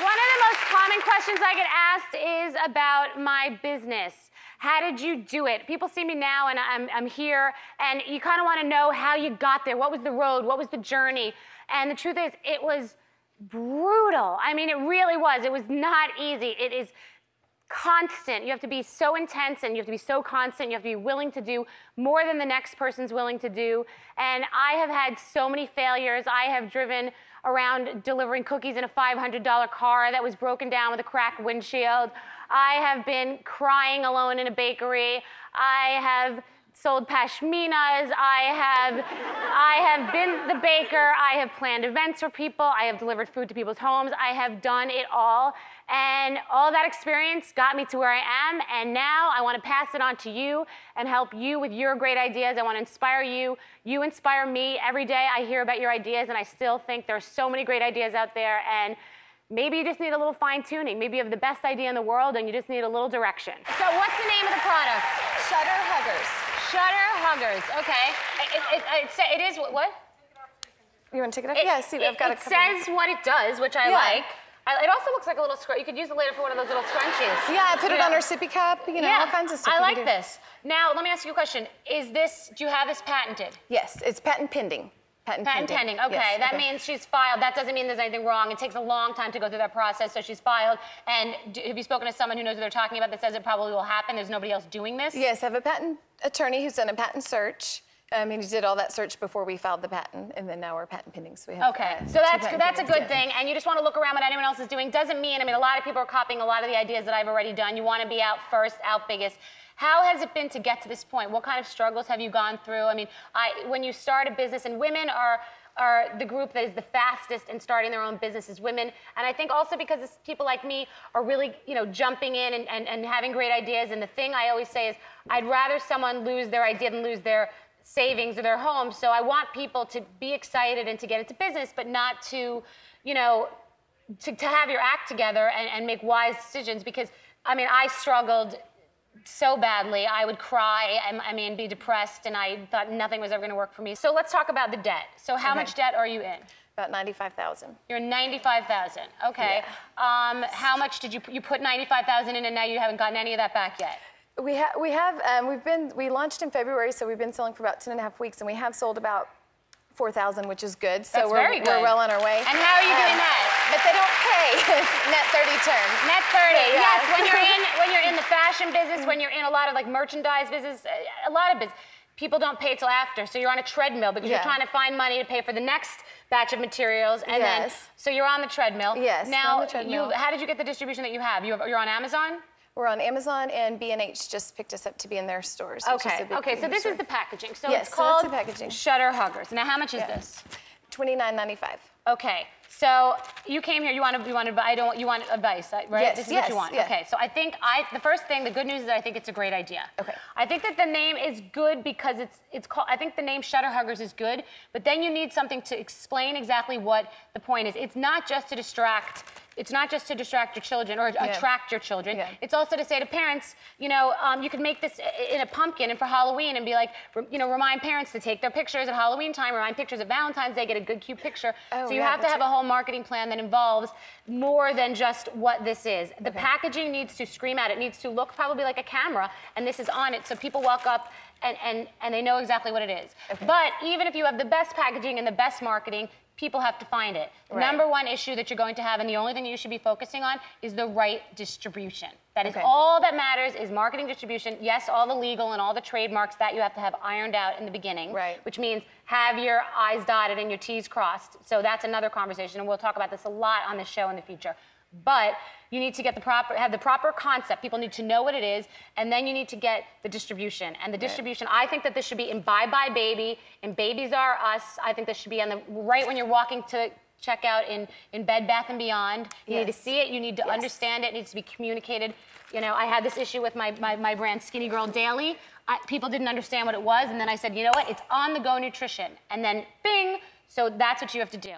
One of the most common questions I get asked is about my business. How did you do it? People see me now and I'm here, and you kind of want to know how you got there. What was the road? What was the journey? And the truth is, it was brutal. I mean, it really was. It was not easy. It is constant. You have to be so intense, and you have to be so constant. You have to be willing to do more than the next person's willing to do. And I have had so many failures. I have driven around delivering cookies in a $500 car that was broken down with a cracked windshield. I have been crying alone in a bakery. I have sold pashminas. I have been the baker. I have planned events for people. I have delivered food to people's homes. I have done it all. And all that experience got me to where I am. And now I want to pass it on to you and help you with your great ideas. I want to inspire you. You inspire me. Every day I hear about your ideas, and I still think there's so many great ideas out there. And maybe you just need a little fine-tuning. Maybe you have the best idea in the world, and you just need a little direction. So what's the name of the product? Shutter Huggers. Shutter Huggers. Okay. It is what? You want to take it off? Yeah, see, I've got a couple. It says what it does, which I like. It also looks like a little scrunchie. You could use it later for one of those little scrunchies. Yeah, I put it on our sippy cup, you know, all kinds of stuff. I like this. Now, let me ask you a question. Do you have this patented? Yes, it's patent pending. Patent pending. Okay, yes, that means she's filed. That doesn't mean there's anything wrong. It takes a long time to go through that process, so she's filed. And have you spoken to someone who knows what they're talking about that says it probably will happen? There's nobody else doing this? Yes, I have a patent attorney who's done a patent search. He did all that search before we filed the patent, and then now we're patent pending, so we have so that's a good thing, and you just want to look around what anyone else is doing. Doesn't mean, I mean, a lot of people are copying a lot of the ideas that I've already done. You want to be out first, out biggest. How has it been to get to this point? What kind of struggles have you gone through? I mean, when you start a business, and women are the group that is the fastest in starting their own businesses, women. And I think also because it's people like me are really, you know, jumping in and having great ideas. And the thing I always say is, I'd rather someone lose their idea than lose their savings or their home. So I want people to be excited and to get into business, but not to, you know, to have your act together and make wise decisions. Because, I mean, I struggled so badly. I would cry, I mean, be depressed, and I thought nothing was ever going to work for me. So let's talk about the debt. So how much debt are you in? About $95,000. You're $95,000. Okay. Yeah. How much did you put $95,000 in, and now you haven't gotten any of that back yet? We launched in February, so we've been selling for about 10.5 weeks, and we have sold about 4,000, which is good. So we're well on our way. And how are you doing that? But they don't pay. It's net 30 terms. Net 30. So, yes. When you're in the fashion business, when you're in a lot of like merchandise business, a lot of business, people don't pay till after. So you're on a treadmill because you're trying to find money to pay for the next batch of materials, and then so you're on the treadmill. Yes. Now, on the treadmill. How did you get the distribution that you have? You're on Amazon? We're on Amazon, and B&H just picked us up to be in their stores. Okay. Okay. So this is the packaging. So yes, it's called the packaging. Shutter Huggers. Now, how much is this? $29.95. Okay. So you came here. You want advice, right? Yes. This is what you want. Yeah. Okay. So I think the first thing, the good news is I think it's a great idea. Okay. I think that the name is good because it's called. I think the name Shutter Huggers is good, but then you need something to explain exactly what the point is. It's not just to distract. It's not just to distract your children or attract your children. Yeah. It's also to say to parents, you know, you could make this in a pumpkin and for Halloween and be like, you know, remind parents to take their pictures at Halloween time, remind pictures at Valentine's Day, get a good, cute picture. So you have to have a whole marketing plan that involves more than just what this is. The packaging needs to scream out. It needs to look probably like a camera, and this is on it, so people walk up and they know exactly what it is. But even if you have the best packaging and the best marketing, people have to find it. The number one issue that you're going to have, and the only thing you should be focusing on, is the right distribution. That is all that matters, is marketing, distribution. Yes, all the legal and all the trademarks that you have to have ironed out in the beginning, which means have your I's dotted and your T's crossed. So that's another conversation, and we'll talk about this a lot on the show in the future. But you need to get have the proper concept. People need to know what it is, and then you need to get the distribution. And the distribution, I think that this should be in Bye Bye Baby, and Babies R Us. I think this should be on right when you're walking to checkout in Bed Bath & Beyond. You need to see it. You need to understand it. It needs to be communicated. You know, I had this issue with my brand Skinny Girl Daily. People didn't understand what it was, and then I said, you know what? It's on-the-go nutrition. And then, bing. So that's what you have to do.